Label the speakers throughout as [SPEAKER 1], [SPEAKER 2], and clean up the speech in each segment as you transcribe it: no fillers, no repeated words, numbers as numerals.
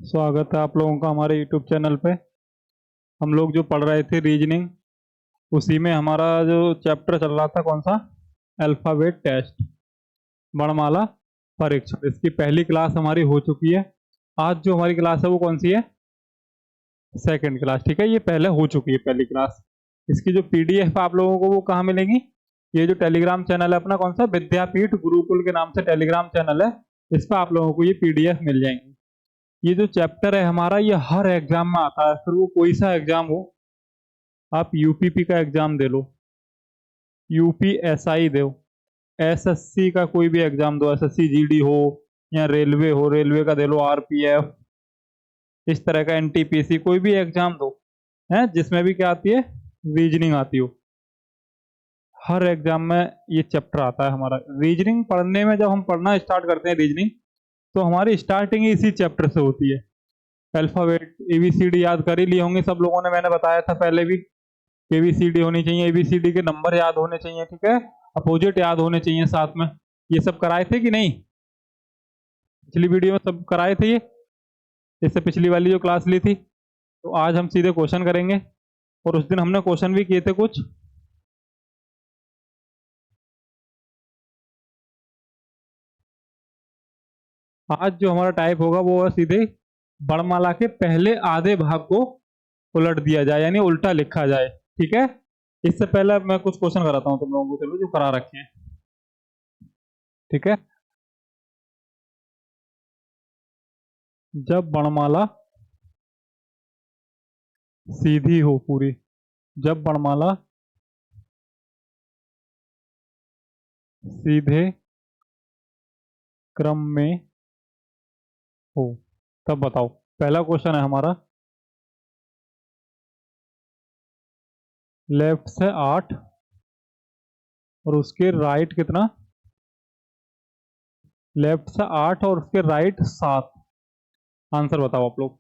[SPEAKER 1] स्वागत है आप लोगों का हमारे यूट्यूब चैनल पे। हम लोग जो पढ़ रहे थे रीजनिंग, उसी में हमारा जो चैप्टर चल रहा था कौन सा, अल्फाबेट टेस्ट, वर्णमाला परीक्षण। इसकी पहली क्लास हमारी हो चुकी है। आज जो हमारी क्लास है वो कौन सी है, सेकंड क्लास। ठीक है, ये पहले हो चुकी है पहली क्लास। इसकी जो पीडीएफ आप लोगों को वो कहाँ मिलेंगी, ये जो टेलीग्राम चैनल है अपना कौन सा, विद्यापीठ गुरुकुल के नाम से टेलीग्राम चैनल है, इस पर आप लोगों को ये पीडीएफ मिल जाएंगी। ये जो चैप्टर है हमारा, ये हर एग्जाम में आता है, फिर वो कोई सा एग्जाम हो। आप यूपीपी का एग्जाम दे लो, यूपीएसआई दो, एसएससी का कोई भी एग्जाम दो, एसएससी जीडी हो या रेलवे हो, रेलवे का दे लो, आरपीएफ, इस तरह का एनटीपीसी, कोई भी एग्जाम दो है जिसमें भी क्या आती है, रीजनिंग आती हो। हर एग्जाम में ये चैप्टर आता है हमारा। रीजनिंग पढ़ने में जब हम पढ़ना स्टार्ट करते हैं रीजनिंग, तो हमारी स्टार्टिंग इसी चैप्टर से होती है। अल्फाबेट एबीसीडी याद कर ही लिए होंगे सब लोगों ने, मैंने बताया था पहले भी। एबीसीडी होनी चाहिए, एबीसीडी के नंबर याद होने चाहिए, ठीक है, अपोजिट याद होने चाहिए साथ में। ये सब कराए थे कि नहीं, पिछली वीडियो में सब कराए थे ये, इससे पिछली वाली जो क्लास ली थी। तो आज हम सीधे क्वेश्चन करेंगे, और उस दिन हमने क्वेश्चन भी किए थे कुछ। आज जो हमारा टाइप होगा वो है सीधे वर्णमाला के पहले आधे भाग को उलट दिया जाए, यानी उल्टा लिखा जाए। ठीक है, इससे पहले मैं कुछ क्वेश्चन कराता हूं तुम लोगों को, चलो, जो करा रखे हैं। ठीक है, जब वर्णमाला सीधी हो पूरी, जब वर्णमाला सीधे क्रम में हो, तब बताओ। पहला क्वेश्चन है हमारा, लेफ्ट से 8 और उसके राइट कितना, लेफ्ट से 8 और उसके राइट 7। आंसर बताओ आप लोग।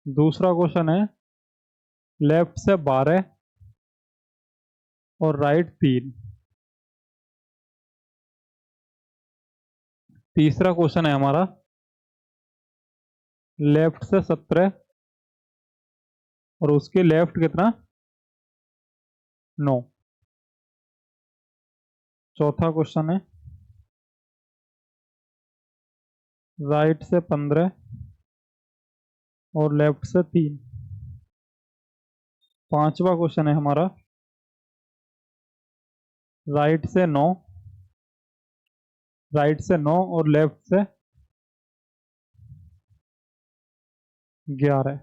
[SPEAKER 1] दूसरा क्वेश्चन है, लेफ्ट से 12 और राइट 3। तीसरा क्वेश्चन है हमारा, लेफ्ट से 17 और उसके लेफ्ट कितना, 9। चौथा क्वेश्चन है, राइट से 15 और लेफ्ट से 3। पांचवा क्वेश्चन है हमारा, राइट से 9, राइट से 9 और लेफ्ट से 11।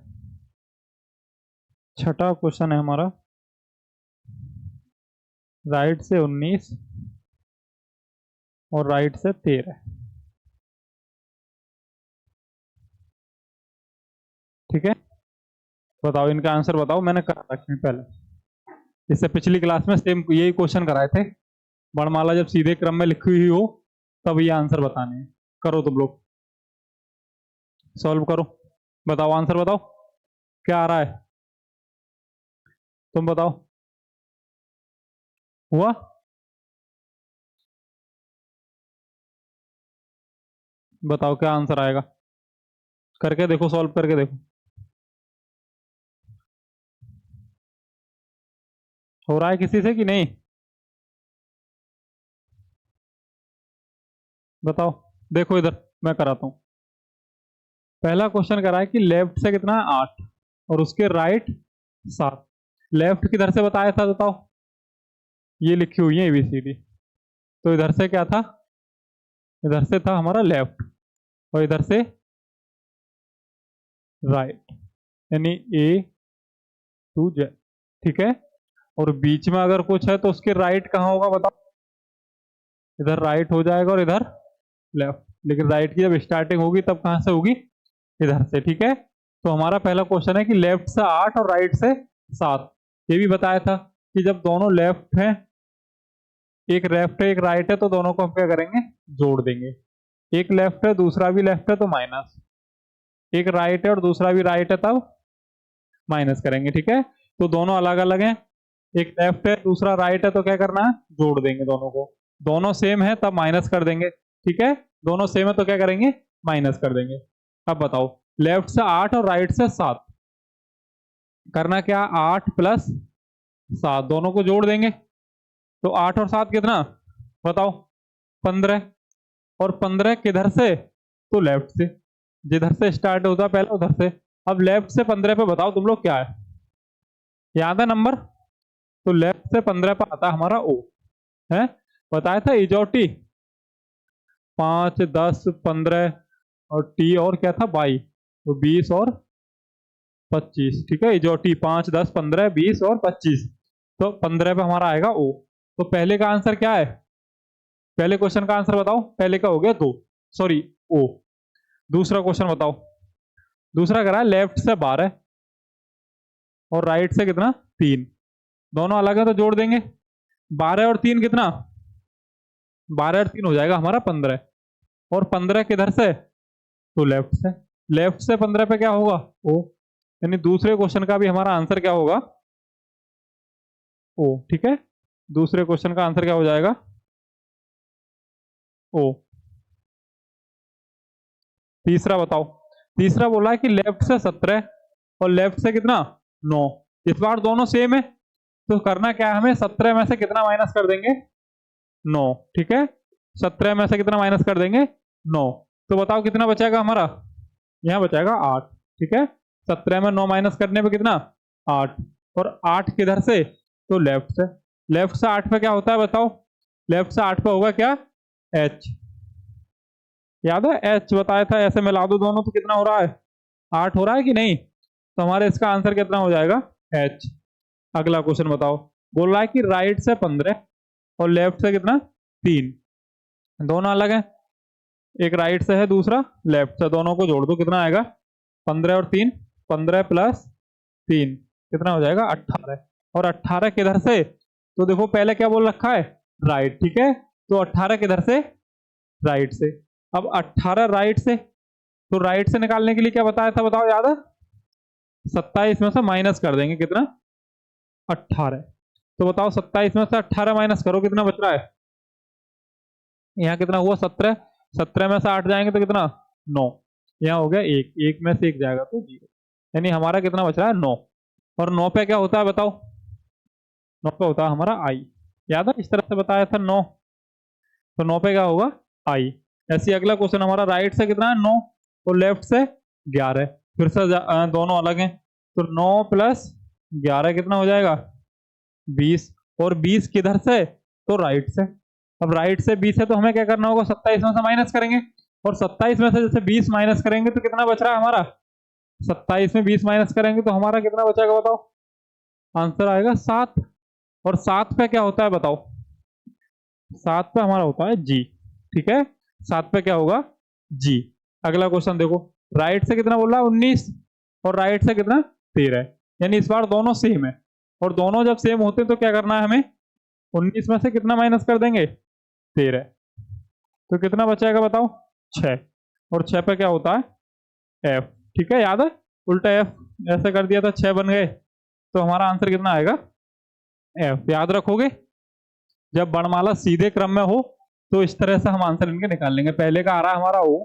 [SPEAKER 1] छठा क्वेश्चन है हमारा, राइट से 19 और राइट से 13। ठीक है, बताओ इनका आंसर बताओ। मैंने करा रखे हैं पहले, इससे पिछली क्लास में सेम यही क्वेश्चन कराए थे। वर्णमाला जब सीधे क्रम में लिखी हुई हो तब ये आंसर बताने हैं। करो तुम लोग, सॉल्व करो, बताओ आंसर बताओ, क्या आ रहा है, तुम बताओ। हुआ, बताओ क्या आंसर आएगा, करके देखो, सॉल्व करके देखो। हो रहा है किसी से कि नहीं, बताओ। देखो इधर मैं कराता हूं। पहला क्वेश्चन करा है कि लेफ्ट से कितना है, 8 और उसके राइट 7। लेफ्ट किधर से बताया था बताओ, ये लिखी हुई है एबीसीडी, तो इधर से क्या था, इधर से था हमारा लेफ्ट और इधर से राइट, यानी ए टू जेड। ठीक है, और बीच में अगर कुछ है तो उसके राइट कहाँ होगा बताओ, इधर राइट हो जाएगा और इधर लेफ्ट, लेकिन राइट की जब स्टार्टिंग होगी तब कहां से होगी, इधर से। ठीक है, तो हमारा पहला क्वेश्चन है कि लेफ्ट से 8 और राइट से 7। ये भी बताया था कि जब दोनों लेफ्ट हैं, एक लेफ्ट है एक राइट है, तो दोनों को हम क्या करेंगे, जोड़ देंगे। एक लेफ्ट है दूसरा भी लेफ्ट है तो माइनस, एक राइट है और दूसरा भी राइट है तब माइनस करेंगे। ठीक है, तो दोनों अलग अलग हैं, एक लेफ्ट है दूसरा राइट है, तो क्या करना है, जोड़ देंगे दोनों को। दोनों सेम है तब माइनस कर देंगे। ठीक है, दोनों सेम है तो क्या करेंगे, माइनस कर देंगे। अब बताओ, लेफ्ट से 8 और राइट से 7, करना क्या, 8 प्लस 7 दोनों को जोड़ देंगे। तो 8 और 7 कितना, बताओ, 15। और 15 किधर से, तो लेफ्ट से, जिधर से स्टार्ट होता है पहले उधर से। अब लेफ्ट से 15 पे बताओ तुम लोग क्या है, याद है नंबर, तो लेफ्ट से 15 पे आता है हमारा ओ है। बताया था इजोटी 5, 10, 15 और टी और क्या था 22, तो 20 और 25, ठीक है, इजोटी 5, 10, 15, 20 और 25, तो 15 पे हमारा आएगा ओ। तो पहले का आंसर क्या है, पहले क्वेश्चन का आंसर बताओ, पहले का हो गया 2, सॉरी ओ। दूसरा क्वेश्चन बताओ, दूसरा करा है लेफ्ट से 12 और राइट से कितना 3, दोनों अलग है तो जोड़ देंगे। 12 और 3 कितना, 12 और 3 हो जाएगा हमारा 15, और 15 किधर से, तो लेफ्ट से, लेफ्ट से 15 पे क्या होगा ओ, यानी दूसरे क्वेश्चन का भी हमारा आंसर क्या होगा ओ, ठीक है, दूसरे क्वेश्चन का आंसर क्या हो जाएगा ओ। तीसरा बताओ, तीसरा बोला है कि लेफ्ट से 17 और लेफ्ट से कितना 9, इस बार दोनों सेम है, तो करना क्या है हमें, 17 में से कितना माइनस कर देंगे 9, ठीक है, 17 में से कितना माइनस कर देंगे 9, तो बताओ कितना बचेगा हमारा, यहाँ बचेगा 8, ठीक है, 17 में 9 माइनस करने पे कितना 8, और 8 किधर से, तो लेफ्ट से, लेफ्ट से 8 पे क्या होता है बताओ, लेफ्ट से 8 पे होगा क्या, एच, याद है एच बताया था, ऐसे मिला दो दोनों तो कितना हो रहा है 8 हो रहा है कि नहीं, तो हमारे इसका आंसर कितना हो जाएगा एच। अगला क्वेश्चन बताओ, बोल रहा है कि राइट से 15 और लेफ्ट से कितना 3, दोनों अलग है, एक राइट से है दूसरा लेफ्ट से, दोनों को जोड़ दो कितना आएगा 15 और 3, 15 प्लस 3 कितना हो जाएगा 18, और 18 किधर से, तो देखो पहले क्या बोल रखा है राइट, ठीक है, तो 18 किधर से, राइट से। अब 18 राइट से, तो राइट से निकालने के लिए क्या बताया था बताओ, याद है, 27 में से माइनस कर देंगे कितना 18, तो बताओ 27 में से 18 माइनस करो कितना बच रहा है, यहाँ कितना हुआ 17, 17 में से 8 जाएंगे तो कितना 9, यहाँ हो गया 1, 1 में से 1 जाएगा तो 0, यानी हमारा कितना बच रहा है 9, और 9 पे क्या होता है बताओ, 9 पे होता है हमारा आई, याद है इस तरह से बताया था 9, तो 9 पे क्या होगा आई। ऐसे अगला क्वेश्चन हमारा राइट से कितना है 9 और लेफ्ट से 11, फिर से दोनों अलग हैं, तो 9 प्लस 11 कितना हो जाएगा 20, और 20 किधर से, तो राइट से। अब राइट से 20 है तो हमें क्या करना होगा, 27 में से माइनस करेंगे, और 27 में से जैसे 20 माइनस करेंगे तो कितना बच रहा है हमारा, 27 में 20 माइनस करेंगे तो हमारा कितना बचेगा बताओ, आंसर आएगा 7, और 7 पे क्या होता है बताओ, 7 पे हमारा होता है जी, ठीक है, 7 पे क्या होगा जी। अगला क्वेश्चन देखो, राइट से कितना बोल रहा है 19 और राइट से कितना 13, यानी इस बार दोनों सेम है, और दोनों जब सेम होते हैं तो क्या करना है हमें, 19 में से कितना माइनस कर देंगे 13, तो कितना बचेगा बताओ 6, और 6 पे क्या होता है एफ, ठीक है, याद है, उल्टा एफ ऐसे कर दिया था 6 बन गए, तो हमारा आंसर कितना आएगा एफ, याद रखोगे, जब वर्णमाला सीधे क्रम में हो तो इस तरह से हम आंसर इनके निकाल लेंगे, पहले का आ रहा है हमारा ओ,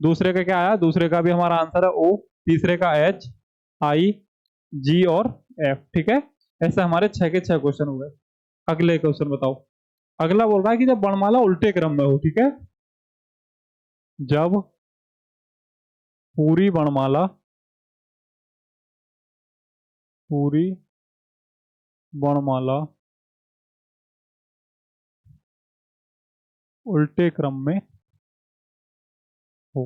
[SPEAKER 1] दूसरे का क्या आया, दूसरे का भी हमारा आंसर है ओ, तीसरे का एच, आई, जी और एफ, ठीक है, ऐसे हमारे 6 के 6 क्वेश्चन हुए। अगले क्वेश्चन बताओ, अगला बोल रहा है कि जब वर्णमाला उल्टे क्रम में हो, ठीक है, जब पूरी वर्णमाला, पूरी वर्णमाला उल्टे क्रम में हो,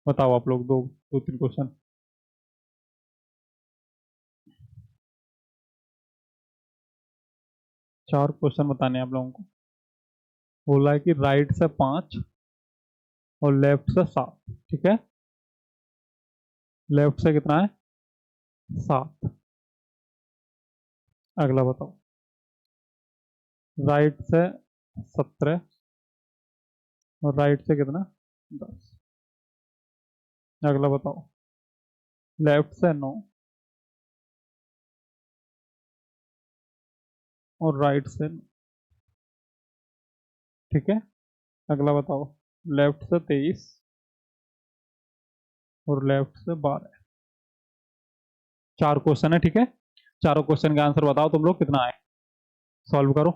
[SPEAKER 1] बताओ आप लोग, दो दो तीन क्वेश्चन, 4 क्वेश्चन बताने हैं आप लोगों को। बोला है कि राइट से 5 और लेफ्ट से 7, ठीक है, लेफ्ट से कितना है 7, अगला बताओ, राइट से 17 और राइट से कितना 10, अगला बताओ, लेफ्ट से 9 और राइट से 9, ठीक है, अगला बताओ, लेफ्ट से 23 और लेफ्ट से 12। 4 क्वेश्चन है, ठीक है। चारों क्वेश्चन का आंसर बताओ तुम लोग कितना आए। सॉल्व करो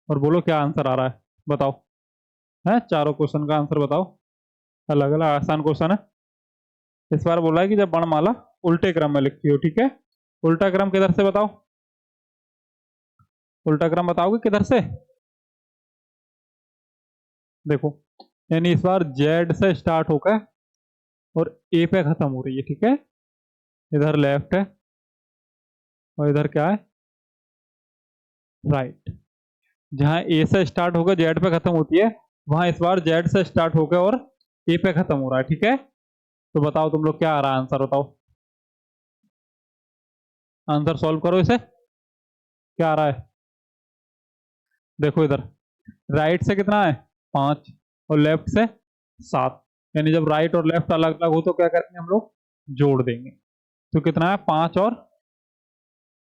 [SPEAKER 1] और बोलो क्या आंसर आ रहा है, बताओ। है, चारों क्वेश्चन का आंसर बताओ। अलग अलग आसान क्वेश्चन है। इस बार बोला है कि जब वर्णमाला उल्टे क्रम में लिखती हो, ठीक है। उल्टा क्रम किधर से बताओ, उल्टा क्रम बताओगे किधर से। देखो, यानी इस बार जेड से स्टार्ट होकर और ए पे खत्म हो रही है, ठीक है। इधर लेफ्ट है और इधर क्या है, राइट। जहां ए से स्टार्ट होकर जेड पे खत्म होती है, वहां इस बार जेड से स्टार्ट होकर और ए पे खत्म हो रहा है, ठीक है। तो बताओ तुम लोग क्या आ रहा है आंसर, बताओ। आंसर सॉल्व करो इसे, क्या आ रहा है। देखो इधर राइट से कितना है, 5, और लेफ्ट से 7। यानी जब राइट और लेफ्ट अलग अलग हो तो क्या करेंगे हम लोग, जोड़ देंगे। तो कितना है, 5 और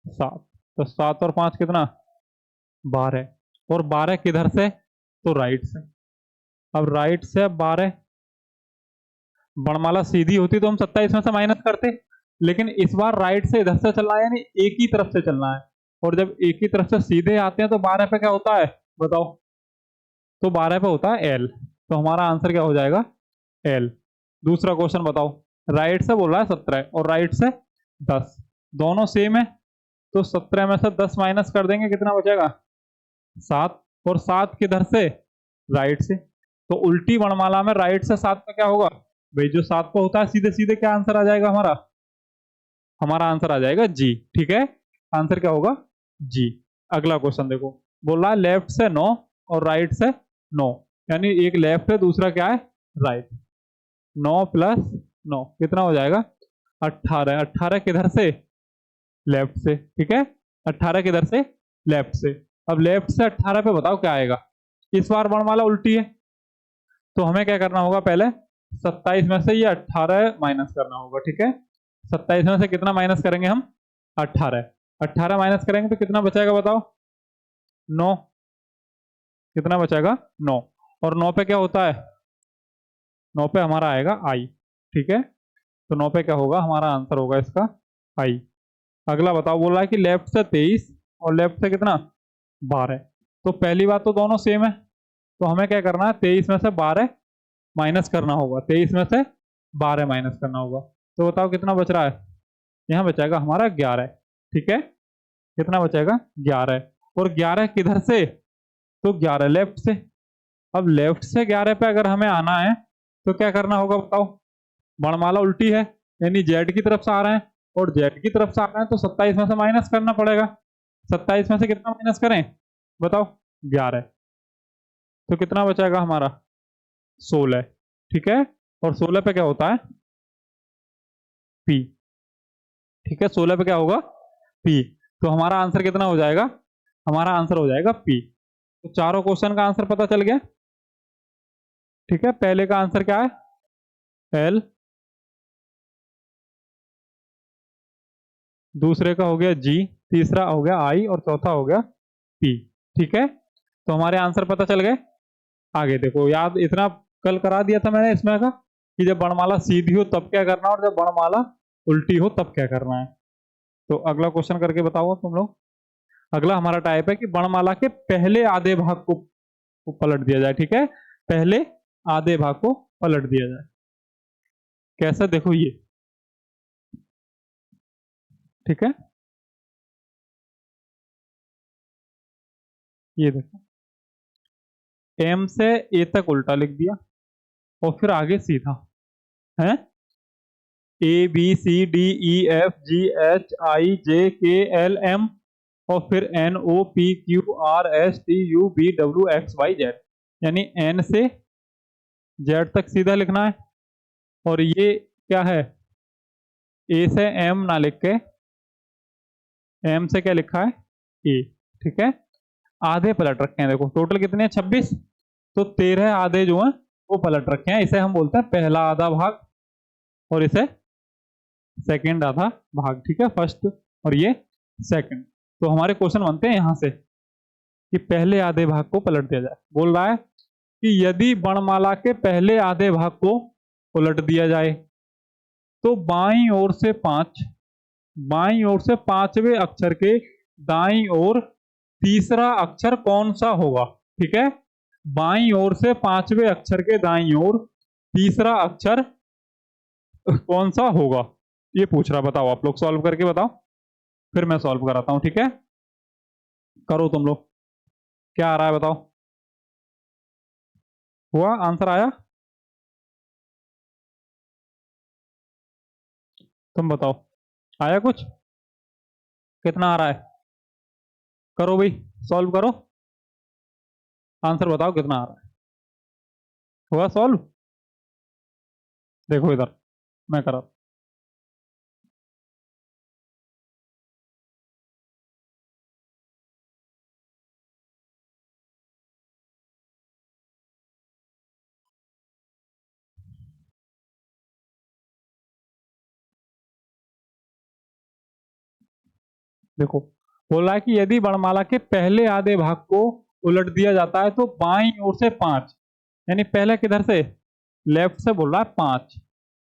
[SPEAKER 1] 7। तो 7 और 5 कितना, 12। और 12 किधर से, तो राइट से। अब राइट से 12, वर्णमाला सीधी होती तो हम 27 में से माइनस करते, लेकिन इस बार राइट से इधर से चलना है, यानी एक ही तरफ से चलना है। और जब एक ही तरफ से सीधे आते हैं तो 12 पे क्या होता है, बताओ। तो 12 पे होता है एल। तो हमारा आंसर क्या हो जाएगा, एल। दूसरा क्वेश्चन बताओ। राइट से बोल रहा है 17 और राइट से 10, दोनों सेम है। तो 17 में से 10 माइनस कर देंगे, कितना बचेगा, 7। और 7 किधर से, राइट से। तो उल्टी वर्णमाला में राइट से 7 का क्या होगा, भाई जो 7 पे होता है सीधे सीधे क्या आंसर आ जाएगा हमारा, हमारा आंसर आ जाएगा जी, ठीक है। आंसर क्या होगा, जी। अगला क्वेश्चन देखो, बोल रहा है लेफ्ट से 9 और राइट से 9, यानी एक लेफ्ट है दूसरा क्या है, राइट। 9 प्लस 9 कितना हो जाएगा, 18। 18 किधर से, लेफ्ट से, ठीक है। 18 किधर से, लेफ्ट से। अब लेफ्ट से 18 पे बताओ क्या आएगा। इस बार वर्णमाला उल्टी है तो हमें क्या करना होगा, पहले 27 में से ये 18 माइनस करना होगा, ठीक है। 27 में से कितना माइनस करेंगे हम, 18। 18 माइनस करेंगे तो कितना बचेगा बताओ, 9। कितना बचेगा, 9। और 9 पे क्या होता है, 9 पे हमारा आएगा आई, ठीक है। तो 9 पे क्या होगा, हमारा आंसर होगा इसका आई। अगला बताओ, बोल रहा है कि लेफ्ट से 23 और लेफ्ट से कितना, 12। तो पहली बात तो दोनों सेम है, तो हमें क्या करना है, 23 में से 12 माइनस करना होगा। 23 में से 12 माइनस करना होगा। तो बताओ कितना बच रहा है, यहाँ बचेगा हमारा 11, ठीक है। कितना बचेगा, 11। और 11 किधर से, तो 11 लेफ्ट से। अब लेफ्ट से 11 पे अगर हमें आना है तो क्या करना होगा बताओ, वर्णमाला उल्टी है, यानी जेड की तरफ से आ रहे हैं, और जेड की तरफ से आ रहे हैं तो 27 में से माइनस करना पड़ेगा। 27 में से कितना माइनस करें, बताओ, 11। तो कितना बचेगा हमारा, 16, ठीक है। और 16 पे क्या होता है, पी, ठीक है। 16 पे क्या होगा, पी। तो हमारा आंसर कितना हो जाएगा, हमारा आंसर हो जाएगा पी। तो चारों क्वेश्चन का आंसर पता चल गया, ठीक है। पहले का आंसर क्या है, एल। दूसरे का हो गया जी, तीसरा हो गया आई, और चौथा हो गया पी, ठीक है। तो हमारे आंसर पता चल गए। आगे देखो, याद इतना कल करा दिया था मैंने इसमें का, कि जब वर्णमाला सीधी हो तब क्या करना और जब वर्णमाला उल्टी हो तब क्या करना है। तो अगला क्वेश्चन करके बताओ तुम लोग। अगला हमारा टाइप है कि वर्णमाला के पहले आधे भाग को पलट दिया जाए, ठीक है। पहले आधे भाग को पलट दिया जाए, कैसे, देखो ये, ठीक है। ये देखो, एम से ए तक उल्टा लिख दिया और फिर आगे सीधा है, A B C D E F G H I J K L M, और फिर N O P Q R S T U V W X Y Z. यानी एन से जेड तक सीधा लिखना है। और ये क्या है, ए से एम ना लिख के एम से क्या लिखा है, ए, ठीक है। आधे पलट रखे हैं, देखो टोटल कितने हैं, 26। तो 13 आधे जो हैं वो पलट रखे हैं। इसे हम बोलते हैं पहला आधा भाग, और इसे सेकंड आधा भाग, ठीक है। फर्स्ट और ये सेकंड। तो हमारे क्वेश्चन बनते हैं यहां से कि पहले आधे भाग को पलट दिया जाए। बोल रहा है कि यदि वर्णमाला के पहले आधे भाग को उलट दिया जाए, तो बाईं ओर से 5, बाईं ओर से 5वें अक्षर के दाईं ओर तीसरा अक्षर कौन सा होगा। ठीक है, बाईं ओर से 5वें अक्षर के दाईं ओर तीसरा अक्षर कौन सा होगा, ये पूछ रहा। बताओ, आप लोग सॉल्व करके बताओ, फिर मैं सॉल्व कराता हूं। ठीक है, करो तुम लोग, क्या आ रहा है बताओ। हुआ, आंसर आया? तुम बताओ, आया कुछ? कितना आ रहा है? करो भाई, सॉल्व करो, आंसर बताओ कितना आ रहा है। हुआ सॉल्व? देखो इधर, मैं करा। देखो, बोला है कि यदि वर्णमाला के पहले आधे भाग को उलट दिया जाता है तो बाईं ओर से 5, यानी पहले किधर से, लेफ्ट से बोल रहा है 5,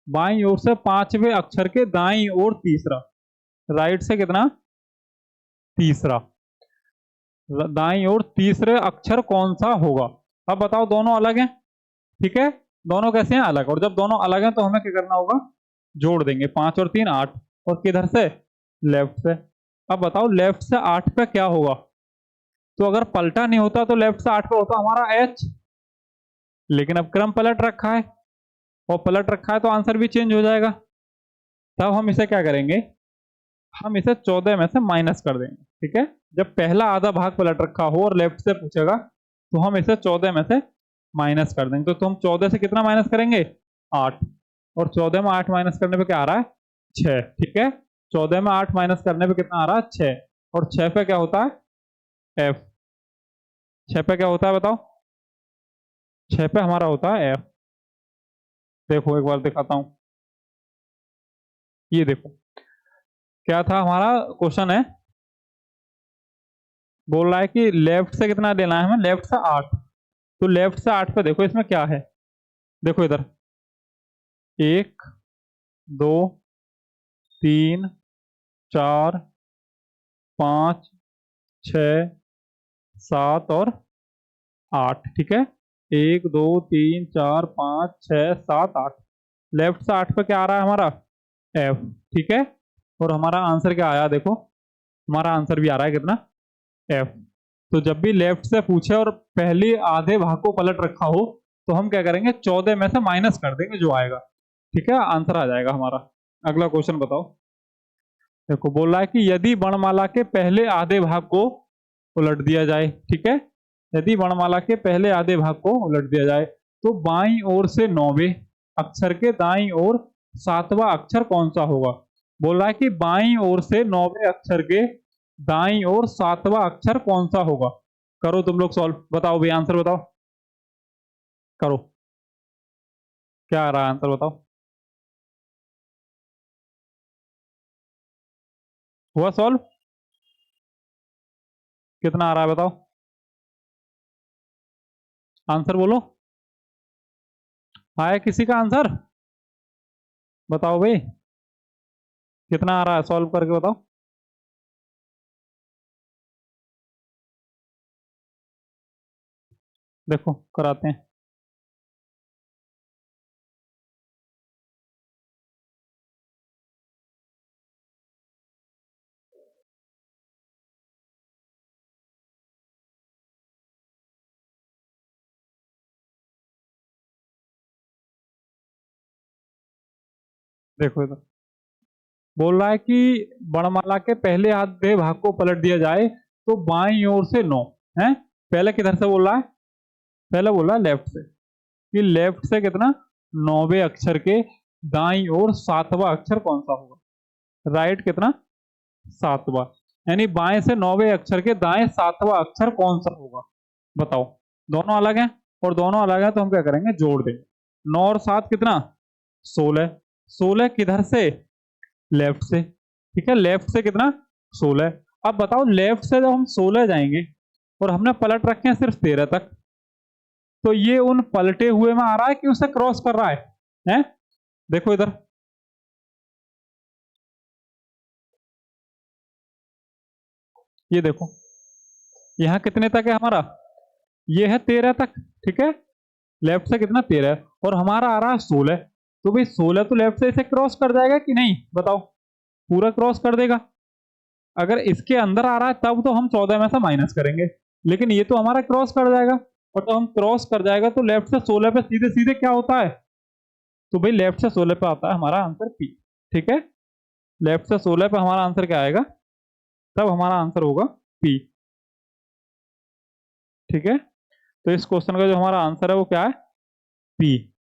[SPEAKER 1] बाईं ओर से 5वें अक्षर के दाईं ओर तीसरा, राइट से कितना, तीसरा, दाईं ओर तीसरे अक्षर कौन सा होगा। अब बताओ, दोनों अलग हैं। ठीक है, दोनों कैसे हैं, अलग। और जब दोनों अलग हैं तो हमें क्या करना होगा, जोड़ देंगे। 5 और 3 8, और किधर से, लेफ्ट से। अब बताओ, लेफ्ट से 8 पे क्या होगा, तो अगर पलटा नहीं होता तो लेफ्ट से 8 पे होता हमारा एच, लेकिन अब क्रम पलट रखा है, और पलट रखा है तो आंसर भी चेंज हो जाएगा। तब हम इसे क्या करेंगे, हम इसे 14 में से माइनस कर देंगे। ठीक है, जब पहला आधा भाग पलट रखा हो और लेफ्ट से पूछेगा तो हम इसे 14 में से माइनस कर देंगे। तो हम 14 से कितना माइनस करेंगे, 8, और 14 में 8 माइनस करने पे क्या आ रहा है, 6। ठीक है, 14 में 8 माइनस करने पे कितना आ रहा है, 6, और 6 पे क्या होता है, एफ। 6 पे क्या होता है बताओ, 6 पे हमारा होता है एफ। देखो एक बार दिखाता हूं, ये देखो क्या था हमारा क्वेश्चन है, बोल रहा है कि लेफ्ट से कितना लेना है हमें, लेफ्ट से 8। तो लेफ्ट से 8 पे देखो इसमें क्या है, देखो इधर 1 2 3 4 5 6 7 और 8। ठीक है, 1 2 3 4 5 6 7 8, लेफ्ट से 8 पे क्या आ रहा है हमारा, एफ। ठीक है, और हमारा आंसर क्या आया, देखो हमारा आंसर भी आ रहा है कितना, एफ। तो जब भी लेफ्ट से पूछे और पहले आधे भाग को पलट रखा हो तो हम क्या करेंगे, 14 में से माइनस कर देंगे जो आएगा। ठीक है, आंसर आ जाएगा हमारा। अगला क्वेश्चन बताओ। देखो, बोल रहा है कि यदि वर्णमाला के पहले आधे भाग को उलट दिया जाए। ठीक है, यदि वर्णमाला के पहले आधे भाग को उलट दिया जाए तो बाईं ओर से 9वें अक्षर के दाईं ओर 7वां अक्षर कौन सा होगा। बोल रहा है कि बाईं ओर से 9वें अक्षर के दाईं ओर 7वां अक्षर कौन सा होगा। करो तुम लोग सॉल्व, बताओ भाई, आंसर बताओ, करो, क्या आ रहा है आंसर बताओ। हुआ सॉल्व? कितना आ रहा है बताओ, आंसर बोलो। आया किसी का आंसर, बताओ भाई, कितना आ रहा है, सॉल्व करके बताओ। देखो कराते हैं, देखो इधर बोल रहा है कि वर्णमाला के पहले आधे भाग को पलट दिया जाए तो बाईं ओर से 9 है, पहले किधर से बोल रहा है, पहले बोल रहा है लेफ्ट से, कि लेफ्ट से कितना, 9वें अक्षर के दाईं ओर 7वां अक्षर कौन सा होगा, राइट कितना, 7वां, यानी बाएं से 9वें अक्षर के दाएं 7वां अक्षर कौन सा होगा। बताओ, दोनों अलग हैं, और दोनों अलग हैं तो हम क्या करेंगे, जोड़ देंगे। 9 और 7 कितना, 16, 16 किधर से, लेफ्ट से। ठीक है, लेफ्ट से कितना, 16। अब बताओ, लेफ्ट से जब हम 16 जाएंगे और हमने पलट रखे हैं सिर्फ 13 तक, तो ये उन पलटे हुए में आ रहा है कि उसे क्रॉस कर रहा है, हैं? देखो इधर, ये देखो यहाँ कितने तक है हमारा, ये है 13 तक, ठीक है। लेफ्ट से कितना 13 है और हमारा आ रहा है 16, तो भाई 16 तो लेफ्ट से इसे क्रॉस कर जाएगा कि नहीं बताओ, पूरा क्रॉस कर देगा। अगर इसके अंदर आ रहा है तब तो हम 14 में से माइनस करेंगे, लेकिन ये तो हमारा क्रॉस कर जाएगा, और तो हम क्रॉस कर जाएगा तो लेफ्ट से 16 पे सीधे सीधे क्या होता है, तो भाई लेफ्ट से 16 पे आता है हमारा आंसर पी, ठीक है। लेफ्ट से 16 पे हमारा आंसर क्या आएगा, तब हमारा आंसर होगा पी, ठीक है। तो इस क्वेश्चन का जो हमारा आंसर है वो क्या है, पी।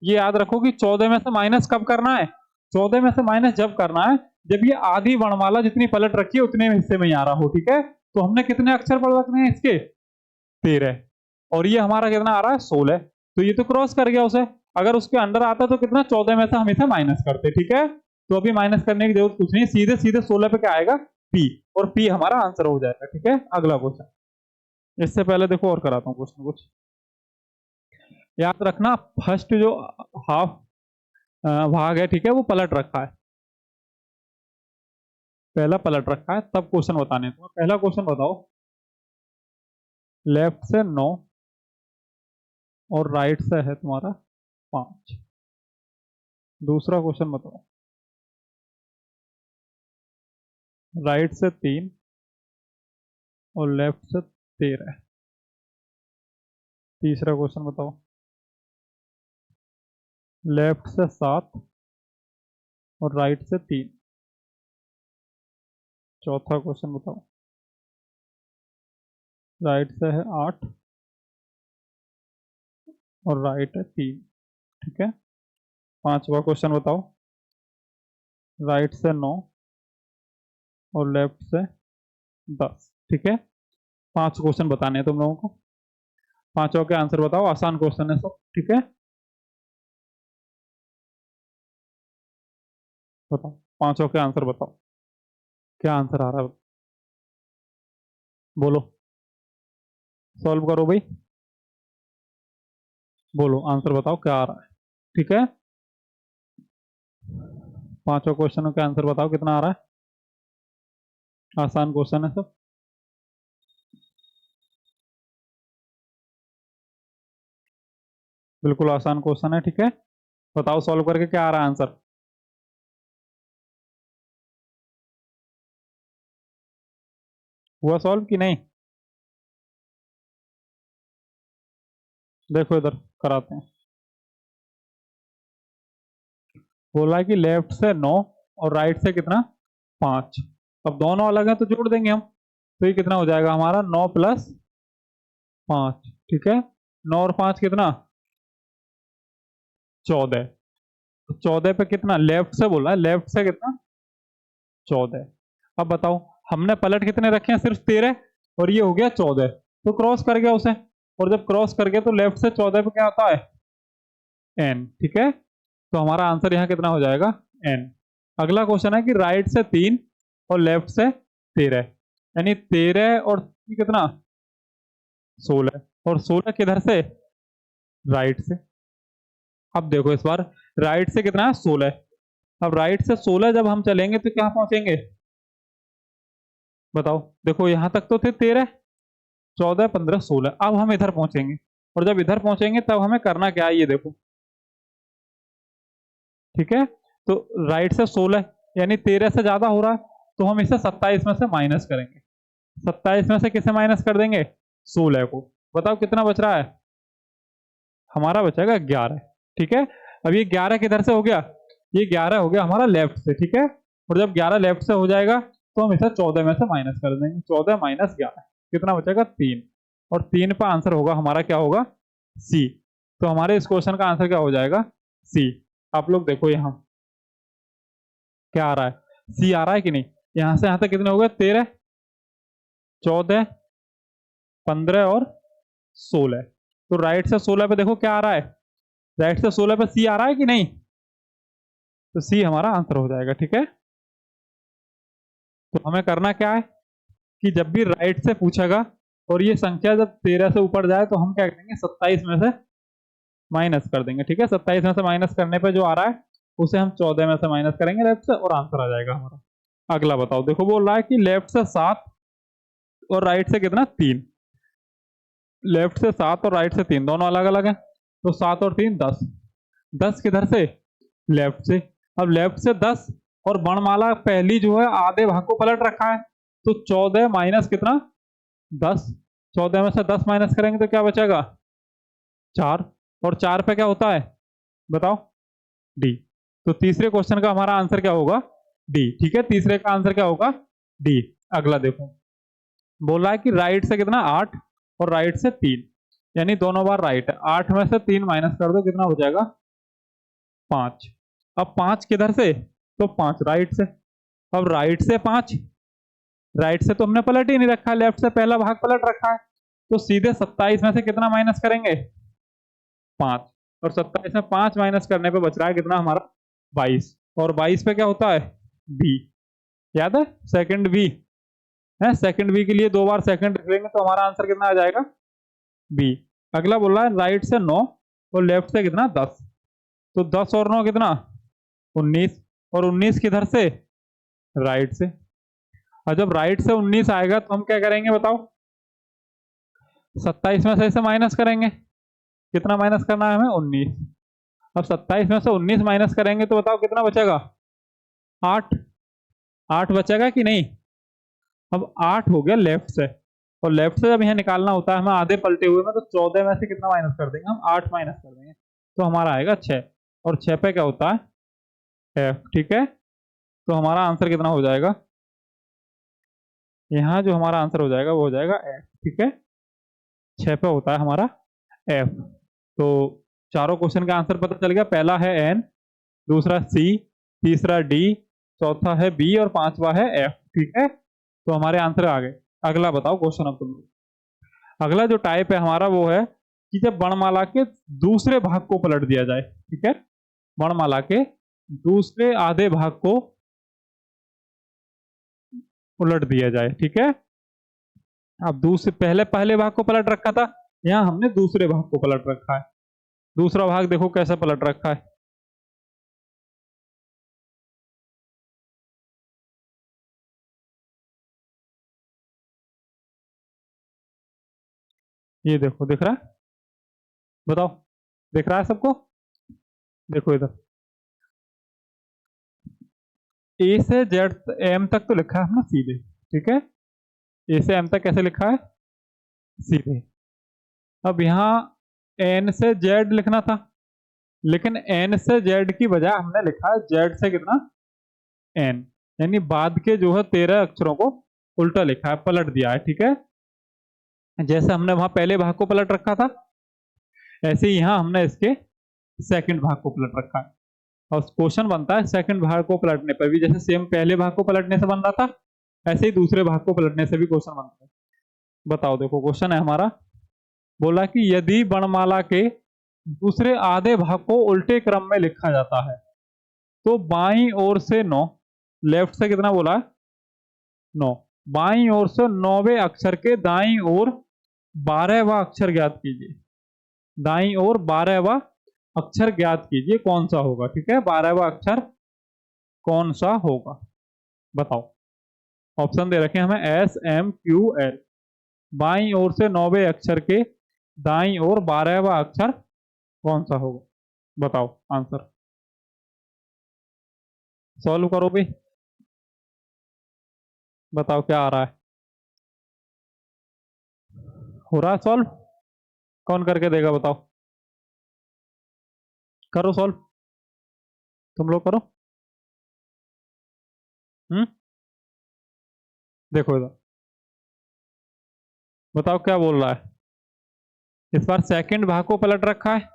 [SPEAKER 1] ये याद रखो कि 14 में से माइनस कब करना है, 14 में से माइनस जब करना है जब ये आधी वर्णमाला जितनी पलट रखी है उतने हिस्से में ही आ रहा हो, ठीक है। तो हमने कितने अक्षर पढ़ रखने हैं इसके, 13, और ये हमारा कितना आ रहा है 16, तो ये तो क्रॉस कर गया उसे। अगर उसके अंदर आता तो कितना 14 में से हम इसे माइनस करते, ठीक है। तो अभी माइनस करने की जरूरत कुछ नहीं, सीधे सीधे 16 पे क्या आएगा, पी, और पी हमारा आंसर हो जाएगा, ठीक है। अगला क्वेश्चन, इससे पहले देखो और कराता हूँ क्वेश्चन कुछ। याद रखना फर्स्ट जो हाफ भाग है, ठीक है, वो पलट रखा है, पहला पलट रखा है, तब क्वेश्चन बताने। तो पहला क्वेश्चन बताओ, लेफ्ट से 9 और राइट से है तुम्हारा 5। दूसरा क्वेश्चन बताओ, राइट से 3 और लेफ्ट से 13। तीसरा क्वेश्चन बताओ, लेफ्ट से 7 और राइट से 3। चौथा क्वेश्चन बताओ, राइट से है 8 और राइट है 3, ठीक है। पांचवा क्वेश्चन बताओ, राइट से 9 और लेफ्ट से 10, ठीक है। 5 क्वेश्चन बताने हैं तुम लोगों को, पांचों के आंसर बताओ, आसान क्वेश्चन है सब, ठीक है। बताओ पांचों के आंसर बताओ, क्या आंसर आ रहा है, बोलो, सॉल्व करो भाई, बोलो आंसर बताओ क्या आ रहा है, ठीक है। पांचों क्वेश्चनों के आंसर बताओ कितना आ रहा है, आसान क्वेश्चन है सब। बिल्कुल आसान क्वेश्चन है, ठीक है। बताओ सॉल्व करके क्या आ रहा है आंसर, हुआ सॉल्व कि नहीं, देखो इधर कराते हैं। बोला है कि लेफ्ट से 9 और राइट से कितना 5। अब दोनों अलग है तो जोड़ देंगे हम, तो ये कितना हो जाएगा हमारा 9 प्लस 5, ठीक है। 9 और 5 कितना 14, तो 14 पे कितना लेफ्ट से बोला है, लेफ्ट से कितना 14। अब बताओ हमने पलट कितने रखे हैं, सिर्फ 13, और ये हो गया 14, तो क्रॉस कर गया उसे, और जब क्रॉस कर गया तो लेफ्ट से 14 पे क्या आता है n, ठीक है। तो हमारा आंसर यहाँ कितना हो जाएगा n। अगला क्वेश्चन है कि राइट से 3 और लेफ्ट से 13, यानी 13 और कितना 16, और 16 किधर से, राइट से। अब देखो इस बार राइट से कितना है 16, अब राइट से 16 जब हम चलेंगे तो क्या पहुंचेंगे, बताओ। देखो यहां तक तो थे 13, 14, 15, 16, अब हम इधर पहुंचेंगे, और जब इधर पहुंचेंगे तब हमें करना क्या है, ये देखो, ठीक है। तो राइट से 16 यानी 13 से ज्यादा हो रहा है, तो हम इसे 27 में से माइनस करेंगे। 27 में से किसे माइनस कर देंगे, 16 को। बताओ कितना बच रहा है, हमारा बचेगा 11, ठीक है। अब ये 11 किधर से हो गया, ये 11 हो गया हमारा लेफ्ट से, ठीक है। और जब 11 लेफ्ट से हो जाएगा तो हम इसे 14 में से माइनस कर देंगे, 14 माइनस 11 कितना बचेगा 3, और 3 का आंसर होगा हमारा क्या होगा सी। तो हमारे इस क्वेश्चन का आंसर क्या हो जाएगा सी। आप लोग देखो यहाँ क्या आ रहा है, सी आ रहा है कि नहीं। यहां से यहां तक कितने हो गए 13, 14, 15 और 16, तो राइट से 16 पे देखो क्या आ रहा है, राइट से 16 पे सी आ रहा है कि नहीं, तो सी हमारा आंसर हो जाएगा, ठीक है। तो हमें करना क्या है कि जब भी राइट से पूछेगा और ये संख्या जब 13 से ऊपर जाए तो हम क्या करेंगे 27 में से माइनस कर देंगे, ठीक है। 27 में से माइनस करने पे जो आ रहा है उसे हम 14 में से माइनस करेंगे लेफ्ट से, और आंसर आ जाएगा हमारा। अगला बताओ, देखो बोल रहा है कि लेफ्ट से 7 और राइट से कितना 3, लेफ्ट से 7 और राइट से 3, दोनों अलग अलग है। तो 7 और 3 10, 10 किधर से, लेफ्ट से। अब लेफ्ट से 10 और वर्णमाला पहली जो है आधे भाग को पलट रखा है, तो 14 माइनस कितना 10, 14 में से 10 माइनस करेंगे तो क्या बचेगा 4, और 4 पे क्या होता है बताओ डी। तो तीसरे क्वेश्चन का हमारा आंसर क्या होगा डी। ठीक है, तीसरे का आंसर क्या होगा डी। अगला देखो, बोला है कि राइट से कितना 8 और राइट से 3, यानी दोनों बार राइट है। 8 में से 3 माइनस कर दो, कितना हो जाएगा 5। अब 5 किधर से, तो 5 राइट से। अब राइट से 5, राइट से तो हमने पलट ही नहीं रखा, लेफ्ट से पहला भाग पलट रखा है, तो सीधे 27 में से कितना माइनस करेंगे 5, और 27 में 5 माइनस करने पे बच रहा है कितना हमारा 22, और 22 पे क्या होता है बी, याद है सेकंड बी है। सेकंड बी के लिए 2 बार सेकंड लिख लेंगे तो हमारा आंसर कितना आ जाएगा बी। अगला बोल रहा है राइट से 9 और लेफ्ट से कितना 10, तो 10 और 9 कितना 19, और 19 किधर से राइट से। और जब राइट से 19 आएगा तो हम क्या करेंगे बताओ, 27 में से इसे माइनस करेंगे, कितना माइनस करना है हमें 19। अब 27 में से 19 माइनस करेंगे तो बताओ कितना बचेगा 8, 8 बचेगा कि नहीं। अब 8 हो गया लेफ्ट से, और लेफ्ट से जब यह निकालना होता है हमें आधे पलटे हुए में, तो 14 में से कितना माइनस कर देंगे हम 8 माइनस कर देंगे, तो हमारा आएगा 6, और 6 पे क्या होता है एफ। ठीक है, तो हमारा आंसर कितना हो जाएगा, यहाँ जो हमारा आंसर हो जाएगा वो हो जाएगा एफ। ठीक है, 6 पे होता है हमारा एफ। तो चारों क्वेश्चन का आंसर पता चल गया, पहला है एन, दूसरा सी, तीसरा डी, चौथा है बी, और पांचवा है एफ। ठीक है, तो हमारे आंसर आ गए। अगला बताओ क्वेश्चन अब तुम लोग। अगला जो टाइप है हमारा वो है कि जब वर्णमाला के दूसरे भाग को पलट दिया जाए। ठीक है, वर्णमाला के दूसरे आधे भाग को उलट दिया जाए। ठीक है, अब दूसरे पहले भाग को पलट रखा था, यहां हमने दूसरे भाग को पलट रखा है। दूसरा भाग देखो कैसे पलट रखा है, ये देखो दिख रहा है, बताओ दिख रहा है सबको। देखो इधर ए से जेड एम तक तो लिखा है हमने सीधे। ठीक है, ए से एम तक कैसे लिखा है सीधे। अब यहाँ एन से जेड लिखना था, लेकिन एन से जेड की बजाय हमने लिखा है जेड से कितना एन, यानी बाद के जो है 13 अक्षरों को उल्टा लिखा है, पलट दिया है। ठीक है, जैसे हमने वहां पहले भाग को पलट रखा था, ऐसे ही यहाँ हमने इसके सेकंड भाग को पलट रखा है। और क्वेश्चन बनता है सेकंड भाग को पलटने पर भी, जैसे सेम पहले भाग को पलटने से बन रहा था, ऐसे ही दूसरे भाग को पलटने से भी क्वेश्चन बनता है। बताओ, देखो क्वेश्चन है हमारा, बोला कि यदि वर्णमाला के दूसरे आधे भाग को उल्टे क्रम में लिखा जाता है तो बाईं ओर से 9, लेफ्ट से कितना बोला है 9, बाईं ओर से 9वें अक्षर के दाईं ओर 12वां अक्षर ज्ञात कीजिए। दाईं ओर 12वां अक्षर ज्ञात कीजिए, कौन सा होगा। ठीक है, 12वां अक्षर कौन सा होगा बताओ। ऑप्शन दे रखे हैं हमें एस एम क्यू एल। बाईं ओर से 9वें अक्षर के दाईं ओर 12वां अक्षर कौन सा होगा, बताओ आंसर। सॉल्व करो भी, बताओ क्या आ रहा है। हो रहा है सॉल्व, कौन करके देगा बताओ, करो सॉल्व, तुम लोग करो। देखो इधर, बताओ क्या बोल रहा है। इस बार सेकंड भाग को पलट रखा है,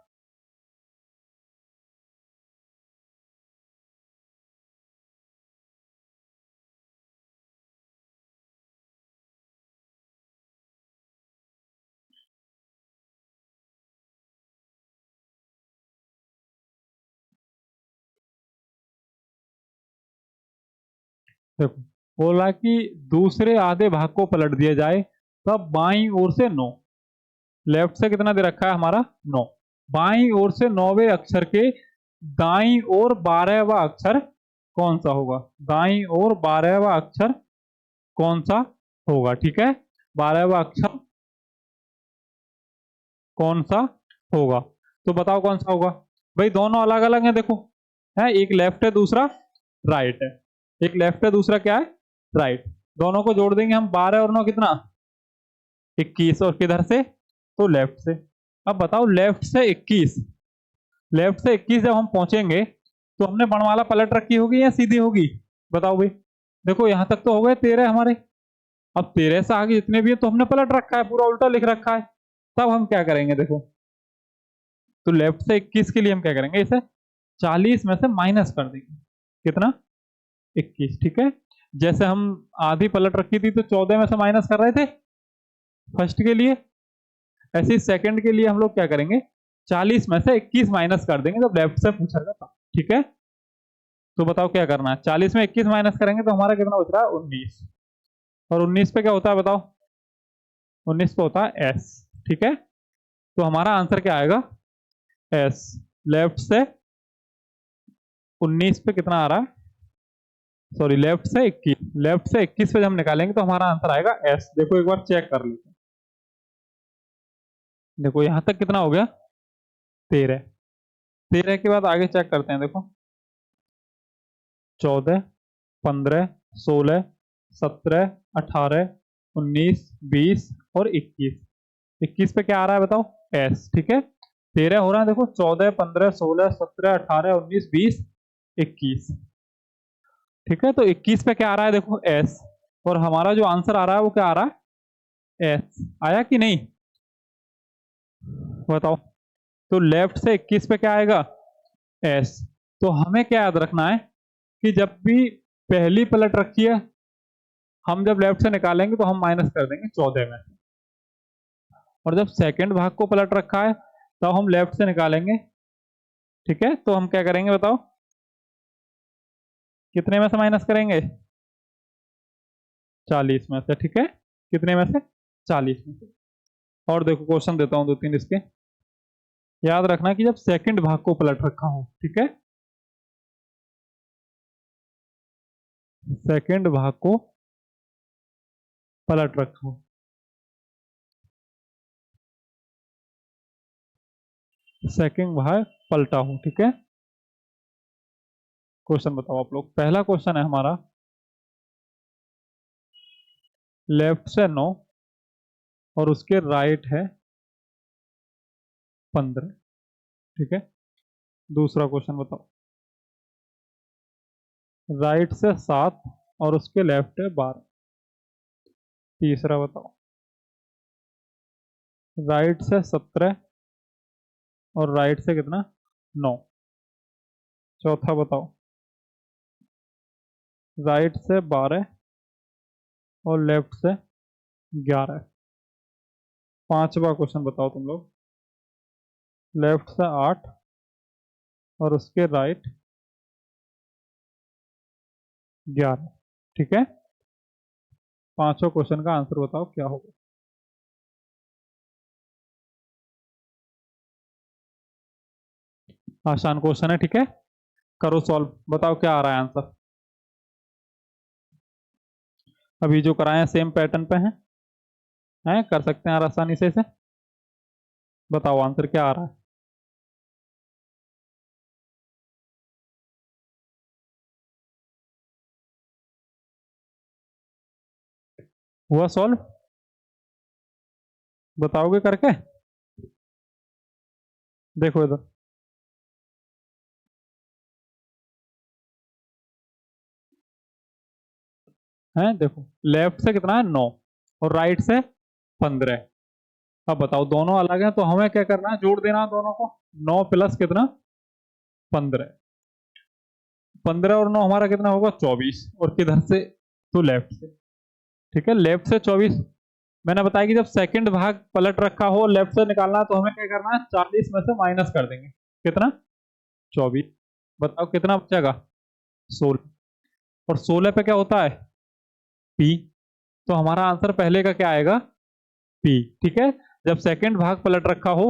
[SPEAKER 1] देखो बोला कि दूसरे आधे भाग को पलट दिया जाए तब बाईं ओर से 9, लेफ्ट से कितना दे रखा है हमारा 9, बाईं ओर से 9वें अक्षर के दाईं ओर 12वां अक्षर कौन सा होगा, दाईं ओर 12वां अक्षर कौन सा होगा। ठीक है, 12वां अक्षर कौन सा होगा? तो बताओ कौन सा होगा? भाई दोनों अलग अलग हैं, देखो है, एक लेफ्ट है दूसरा राइट है, एक लेफ्ट है दूसरा क्या है राइट। दोनों को जोड़ देंगे हम, 12 और 9 कितना 21, और किधर से तो लेफ्ट से। अब बताओ लेफ्ट से 21, लेफ्ट से 21 जब हम पहुंचेंगे तो हमने वर्णमाला पलट रखी होगी या सीधी होगी? बताओ भाई। देखो यहां तक तो हो गए 13 हमारे, अब 13 से आगे जितने भी है तो हमने पलट रखा है, पूरा उल्टा लिख रखा है। तब हम क्या करेंगे देखो, तो लेफ्ट से 21 के लिए हम क्या करेंगे, इसे 40 में से माइनस कर देंगे, कितना 21, ठीक है। जैसे हम आधी पलट रखी थी तो 14 में से माइनस कर रहे थे फर्स्ट के लिए, ऐसे ही सेकंड के लिए हम लोग क्या करेंगे 40 में से 21 माइनस कर देंगे जब लेफ्ट से पूछेगा तब, ठीक है। तो बताओ क्या करना है, 40 में 21 माइनस करेंगे तो हमारा कितना बच रहा है 19, और 19 पे क्या होता है बताओ, 19 पे होता है एस, ठीक है। तो हमारा आंसर क्या आएगा एस। लेफ्ट से 19 पे कितना आ रहा है, सॉरी लेफ्ट से 21, लेफ्ट से 21 पे जब हम निकालेंगे तो हमारा आंसर आएगा एस। देखो एक बार चेक कर लेते हैं, देखो यहां तक कितना हो गया 13, 13 के बाद आगे चेक करते हैं, देखो 14, 15, 16, 17, 18, 19, 20 और 21, 21 पे क्या आ रहा है बताओ एस, ठीक है। 13 हो रहा है, देखो 14, 15, 16, 17, 18, 19, 20, 21, ठीक है। तो 21 पे क्या आ रहा है देखो एस, और हमारा जो आंसर आ रहा है वो क्या आ रहा है एस। आया कि नहीं बताओ। तो लेफ्ट से 21 पे क्या आएगा एस। तो हमें क्या याद रखना है कि जब भी पहली पलट रखी है हम जब लेफ्ट से निकालेंगे तो हम माइनस कर देंगे 14 में, और जब सेकंड भाग को पलट रखा है तो हम लेफ्ट से निकालेंगे, ठीक है। तो हम क्या करेंगे बताओ, कितने में से माइनस करेंगे 40 में से, ठीक है। कितने में से 40 में से। और देखो क्वेश्चन देता हूं दो तीन इसके, याद रखना कि जब सेकंड भाग को पलट रखा हो, ठीक है, सेकंड भाग को पलट रखा हो, सेकंड भाग पलटा हो, ठीक है। क्वेश्चन बताओ आप लोग। पहला क्वेश्चन है हमारा, लेफ्ट से 9 और उसके राइट है 15, ठीक है। दूसरा क्वेश्चन बताओ, राइट से 7 और उसके लेफ्ट है 12। तीसरा बताओ, राइट से 17 और राइट से कितना 9। चौथा बताओ, राइट से 12 और लेफ्ट से 11। पांचवा क्वेश्चन बताओ तुम लोग, लेफ्ट से 8 और उसके राइट 11, ठीक है। पांचों क्वेश्चन का आंसर बताओ क्या होगा। आसान क्वेश्चन है, ठीक है। करो सॉल्व, बताओ क्या आ रहा है आंसर। अभी जो कराए हैं सेम पैटर्न पे हैं कर सकते हैं आसानी से इसे। बताओ आंसर क्या आ रहा है। हुआ सॉल्व, बताओगे करके। देखो इधर है, देखो लेफ्ट से कितना है 9 और राइट से 15। अब बताओ दोनों अलग हैं तो हमें क्या करना है, जोड़ देना दोनों को। 9 प्लस कितना 15, 15 और 9 हमारा कितना होगा 24, और किधर से तो लेफ्ट से, ठीक है। लेफ्ट से 24, मैंने बताया कि जब सेकंड भाग पलट रखा हो लेफ्ट से निकालना है तो हमें क्या करना है 40 में से माइनस कर देंगे, कितना 24। बताओ कितना बचेगा 16, और 16 पे क्या होता है पी। तो हमारा आंसर पहले का क्या आएगा पी, ठीक है। जब सेकंड भाग पलट रखा हो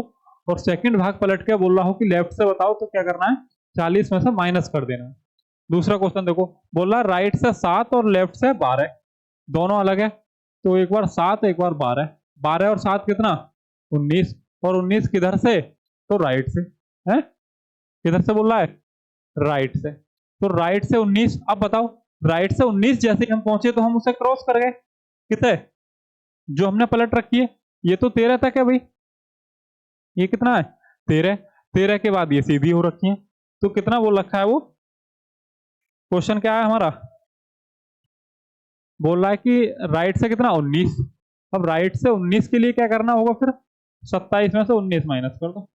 [SPEAKER 1] और सेकंड भाग पलट के बोल रहा हो कि लेफ्ट से बताओ तो क्या करना है 40 में से माइनस कर देना है। दूसरा क्वेश्चन देखो, बोल रहा राइट से 7 और लेफ्ट से 12, दोनों अलग है, तो एक बार 7 एक बार 12, 12 और 7 कितना 19, और 19 किधर से, तो राइट से है, किधर से बोल रहा है, राइट से। तो राइट से 19, अब बताओ राइट से 19 जैसे ही हम पहुंचे तो हम उसे क्रॉस कर गए, किसे, जो हमने पलट रखी है, ये तो 13 तक है भाई, ये कितना है 13, 13 के बाद ये सीधी हो रखी है, तो कितना बोल रखा है वो, क्वेश्चन क्या है हमारा, बोल रहा है कि राइट से कितना 19। अब राइट से 19 के लिए क्या करना होगा फिर, 27 में से 19 माइनस कर दो,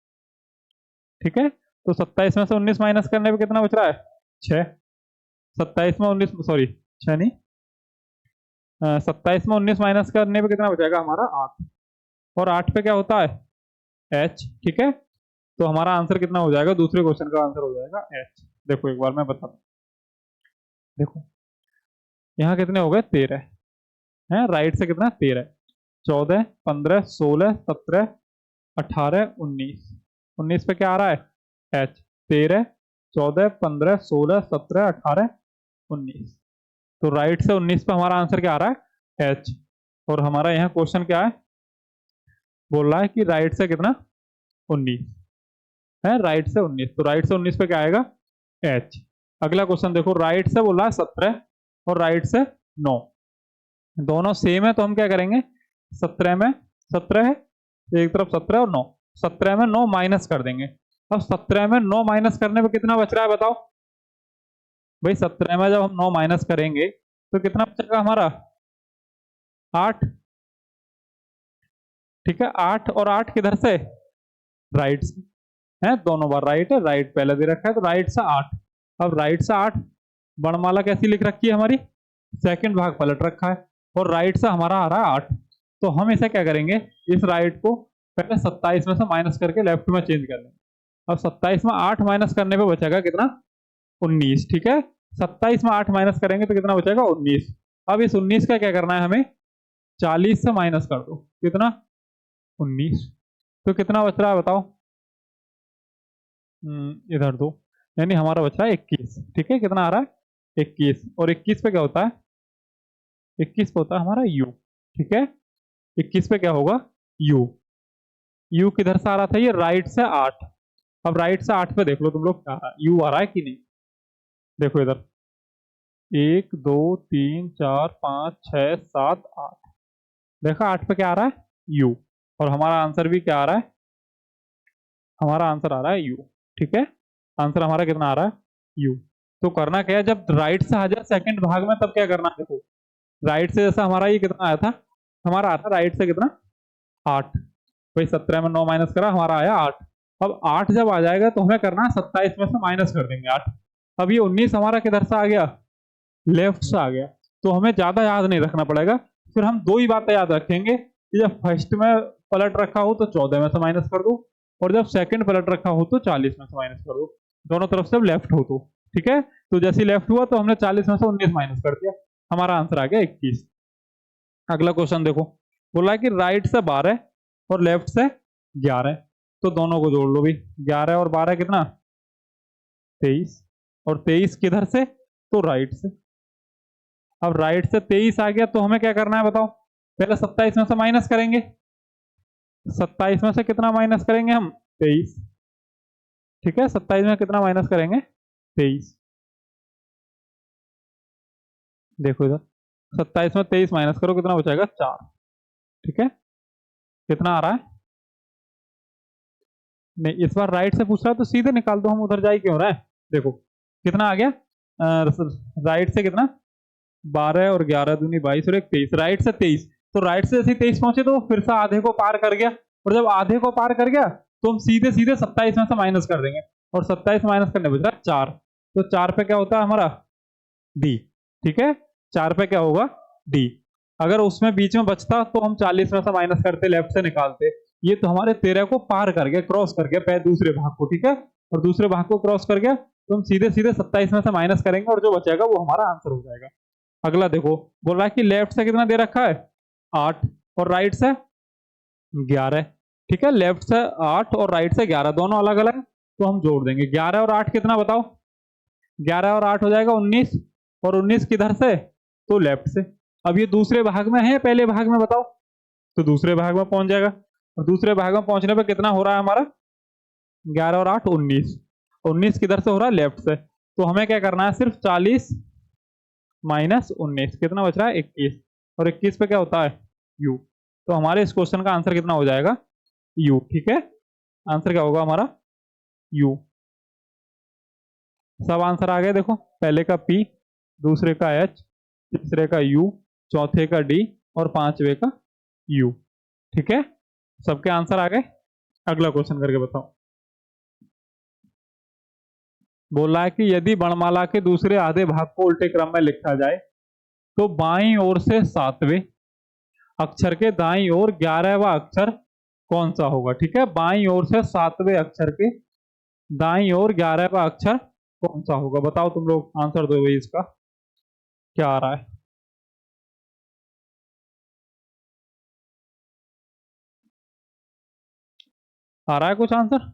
[SPEAKER 1] ठीक है। तो 27 में से 19 माइनस करने पे कितना बच रहा है 6, 27 में 19 सॉरी 6 नहीं, 27 में 19 माइनस करने पे कितना बचेगा हमारा 8, और 8 पे क्या होता है h, ठीक है। तो हमारा आंसर कितना हो जाएगा, दूसरे क्वेश्चन का आंसर हो जाएगा h। देखो एक बार मैं बता दूं, देखो यहाँ कितने हो गए 13 है, राइट से कितना 13, 14 15 16 17 18 19, 19 पे क्या आ रहा है h, 13 14 15 16 17 18 19, तो राइट से 19 पे हमारा आंसर क्या आ रहा है h। और हमारा यहाँ क्वेश्चन क्या है, बोल रहा है कि राइट से कितना 19 है, राइट से 19, तो राइट से 19 पे क्या आएगा h। अगला क्वेश्चन देखो, राइट से बोल रहा है 17 और राइट से 9, दोनों सेम है, तो हम क्या करेंगे 17 में 17 है, एक तरफ 17 और 9, 17 में 9 माइनस कर देंगे। अब 17 में 9 माइनस करने पे कितना बच रहा है बताओ भाई, 17 में जब हम 9 माइनस करेंगे तो कितना बचेगा हमारा 8, ठीक है। 8 और 8 किधर से, राइट से है, दोनों बार राइट है, राइट पहले दे रखा है, तो राइट से 8। अब राइट से 8 वर्णमाला कैसी लिख रखी है हमारी, सेकंड भाग पलट रखा है, और राइट से हमारा आ रहा है 8, तो हम इसे क्या करेंगे, इस राइट को पहले 27 में से माइनस करके लेफ्ट में चेंज कर लेंगे। अब 27 में 8 माइनस करने पे बचेगा कितना 19, ठीक है। 27 में 8 माइनस करेंगे तो कितना बचेगा 19। अब इस 19 का क्या करना है हमें, 40 से माइनस कर दो, कितना 19, तो कितना बच रहा है बताओ, इधर दो, यानी हमारा बच रहा है 21, ठीक है। कितना आ रहा है 21, और 21 पे क्या होता है, 21 पे होता है हमारा u, ठीक है। 21 पे क्या होगा u, u किधर से आ रहा था, ये राइट से 8। अब राइट से 8 पे देख लो तुम लोग क्या आ रहा है, u आ रहा है कि नहीं, देखो इधर 1 2 3 4 5 6 7 8, देखा 8 पे क्या आ रहा है u, और हमारा आंसर भी क्या आ रहा है, हमारा आंसर आ रहा है u, ठीक है। आंसर हमारा कितना आ रहा है u। तो करना क्या है, जब राइट से आ जाए सेकंड भाग में तब क्या करना है, देखो राइट से जैसा हमारा ये कितना आया था, हमारा आया था राइट से कितना 8, भाई 17 में 9 माइनस करा, हमारा आया 8। अब 8 जब आ जाएगा तो हमें करना है 27 में से माइनस कर देंगे 8। अब ये 19 हमारा किधर से आ गया, लेफ्ट से आ गया, तो हमें ज्यादा याद नहीं रखना पड़ेगा, फिर हम दो ही बातें याद रखेंगे कि जब फर्स्ट में पलट रखा हो तो 14 में से माइनस कर दो, और जब सेकंड पलट रखा हो तो 40 में से माइनस कर दो, दोनों तरफ से लेफ्ट हो तो, ठीक है। तो जैसे लेफ्ट हुआ तो हमने 40 में से 19 माइनस कर दिया, हमारा आंसर आ गया 21। अगला क्वेश्चन देखो, बोला है कि राइट से 12 और लेफ्ट से 11, तो दोनों को जोड़ लो भी, 11 और 12 कितना 23, और 23 किधर से, तो राइट से। अब राइट से 23 आ गया तो हमें क्या करना है बताओ, पहले 27 में से माइनस करेंगे, 27 में से कितना माइनस करेंगे हम 23, ठीक है। 27 में कितना माइनस करेंगे 23, देखो इधर 27 में 23 माइनस करो, कितना बचेगा 4, ठीक है। कितना आ रहा है, नहीं इस बार राइट से पूछ रहा है तो सीधे निकाल दो, हम उधर जा ही क्यों रहा है। देखो कितना आ गया, राइट से कितना 12 और 11 दूनी 22 और 1 23, राइट से 23, तो राइट से जैसे 23 पहुंचे तो फिर से आधे को पार कर गया, और जब आधे को पार कर गया तो हम सीधे सीधे 27 में से माइनस कर देंगे, और 27 माइनस करने बच रहा 4, तो 4 पे क्या होता है हमारा डी, ठीक है। 4 पे क्या होगा डी। अगर उसमें बीच में बचता तो हम 40 में से माइनस करते, लेफ्ट से निकालते, ये तो हमारे 13 को पार कर गया, क्रॉस कर गया पहले दूसरे भाग को, ठीक है। और दूसरे भाग को क्रॉस कर गया तो हम सीधे सीधे 27 में से माइनस करेंगे, और जो बचेगा वो हमारा आंसर हो जाएगा। अगला देखो, बोल रहा है कि लेफ्ट से कितना दे रखा है 8 और राइट से 11, ठीक है। लेफ्ट से 8 और राइट से 11, दोनों अलग अलग, तो हम जोड़ देंगे 11 और 8 कितना बताओ, 11 और 8 हो जाएगा 19, और 19 किधर से, तो लेफ्ट से। अब ये दूसरे भाग में है, पहले भाग में बताओ, तो दूसरे भाग में पहुंच जाएगा। और दूसरे भाग में पहुंचने पे कितना हो रहा है हमारा, 11 और 8 19, 19 किधर से हो रहा है, लेफ्ट से। तो हमें क्या करना है, सिर्फ 40 माइनस 19, कितना बच रहा है, 21। और 21 पे क्या होता है, u। तो हमारे इस क्वेश्चन का आंसर कितना हो जाएगा, u। ठीक है, आंसर क्या होगा हमारा, u। सब आंसर आ गए देखो, पहले का p, दूसरे का h, तीसरे का u, चौथे का d और पांचवे का u। ठीक है, सबके आंसर आ गए। अगला क्वेश्चन करके बताओ। बोल रहा है कि यदि वर्णमाला के दूसरे आधे भाग को उल्टे क्रम में लिखा जाए तो बाईं ओर से 7वें अक्षर के दाईं ओर 11वां अक्षर कौन सा होगा। ठीक है, बाईं ओर से 7वें अक्षर के दाईं ओर 11वां अक्षर कौन सा होगा। बताओ तुम लोग, आंसर दो भाई, इसका क्या आ रहा है। आ रहा है कुछ आंसर,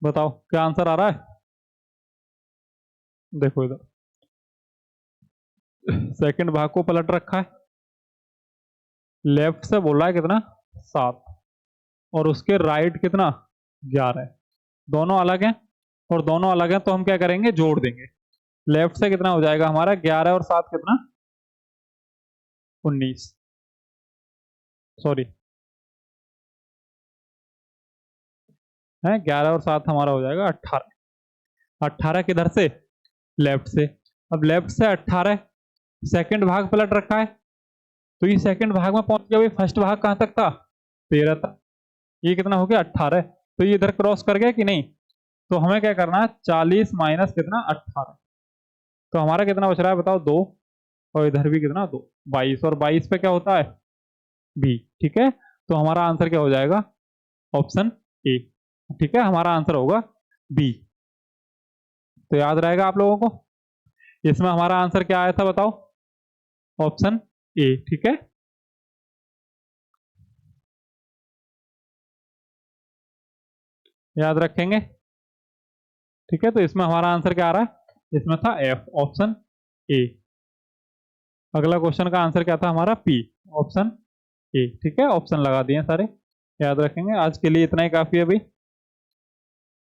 [SPEAKER 1] बताओ क्या आंसर आ रहा है। देखो इधर सेकंड भाग को पलट रखा है, लेफ्ट से बोल रहा है कितना, 7, और उसके राइट कितना, 11 है। दोनों अलग हैं, और दोनों अलग हैं तो हम क्या करेंगे, जोड़ देंगे। लेफ्ट से कितना हो जाएगा हमारा, 11 और 7 कितना, 19, सॉरी है, 11 और 7 हमारा हो जाएगा 18। 18 किधर से, लेफ्ट से। अब लेफ्ट से 18, सेकंड भाग पलट रखा है, तो ये सेकंड भाग में पहुंच गया भाई। फर्स्ट भाग कहां तक था, 13 तक। ये कितना हो गया, 18। तो ये इधर क्रॉस कर गया कि नहीं। तो हमें क्या करना है, 40 माइनस कितना, 18। तो हमारा कितना बच रहा है बताओ, 2। और इधर भी कितना, 2, 22। और 22 पे क्या होता है, बी। ठीक है, तो हमारा आंसर क्या हो जाएगा, ऑप्शन ए। ठीक है, हमारा आंसर होगा बी। तो याद रहेगा आप लोगों को। इसमें हमारा आंसर क्या आया था बताओ, ऑप्शन ए। ठीक है, याद रखेंगे। ठीक है, तो इसमें हमारा आंसर क्या आ रहा है, इसमें था एफ, ऑप्शन ए। अगला क्वेश्चन का आंसर क्या था हमारा, पी, ऑप्शन ए। ठीक है, ऑप्शन लगा दिए सारे, याद रखेंगे। आज के लिए इतना ही काफी है भाई,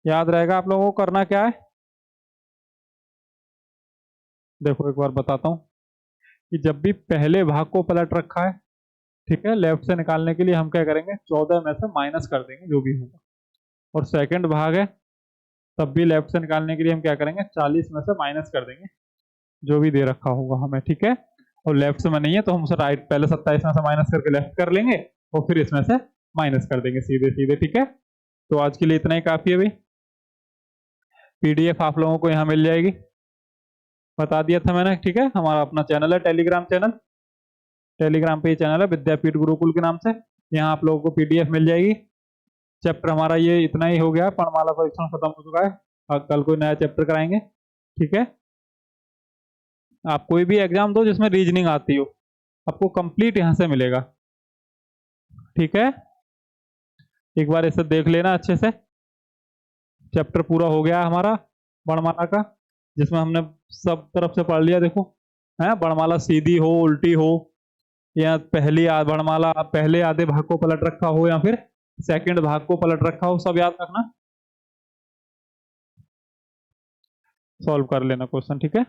[SPEAKER 1] याद रहेगा आप लोगों को करना क्या है। देखो एक बार बताता हूँ कि जब भी पहले भाग को पलट रखा है, ठीक है, लेफ्ट से निकालने के लिए हम क्या करेंगे, 14 में से माइनस कर देंगे जो भी होगा। और सेकंड भाग है, तब भी लेफ्ट से निकालने के लिए हम क्या करेंगे, 40 में से माइनस कर देंगे जो भी दे रखा होगा हमें। ठीक है, और लेफ्ट से में नहीं है तो हम उसे राइट, पहले 27 में से माइनस करके लेफ्ट कर लेंगे और फिर इसमें से माइनस कर देंगे सीधे सीधे। ठीक है, तो आज के लिए इतना ही काफी है भाई। पीडीएफ आप लोगों को यहाँ मिल जाएगी, बता दिया था मैंने। ठीक है, हमारा अपना चैनल है, टेलीग्राम चैनल, टेलीग्राम पे ये चैनल है विद्यापीठ गुरुकुल के नाम से। यहाँ आप लोगों को पीडीएफ मिल जाएगी। चैप्टर हमारा ये इतना ही हो गया, वर्णमाला परीक्षण खत्म हो चुका है। अब कल कोई नया चैप्टर कराएंगे। ठीक है, आप कोई भी एग्जाम दो जिसमें रीजनिंग आती हो, आपको कंप्लीट यहाँ से मिलेगा। ठीक है, एक बार इसे देख लेना अच्छे से। चैप्टर पूरा हो गया हमारा वर्णमाला का, जिसमें हमने सब तरफ से पढ़ लिया। देखो है, वर्णमाला सीधी हो, उल्टी हो, या पहली वर्णमाला पहले आधे भाग को पलट रखा हो या फिर सेकंड भाग को पलट रखा हो, सब याद रखना, सॉल्व कर लेना क्वेश्चन। ठीक है।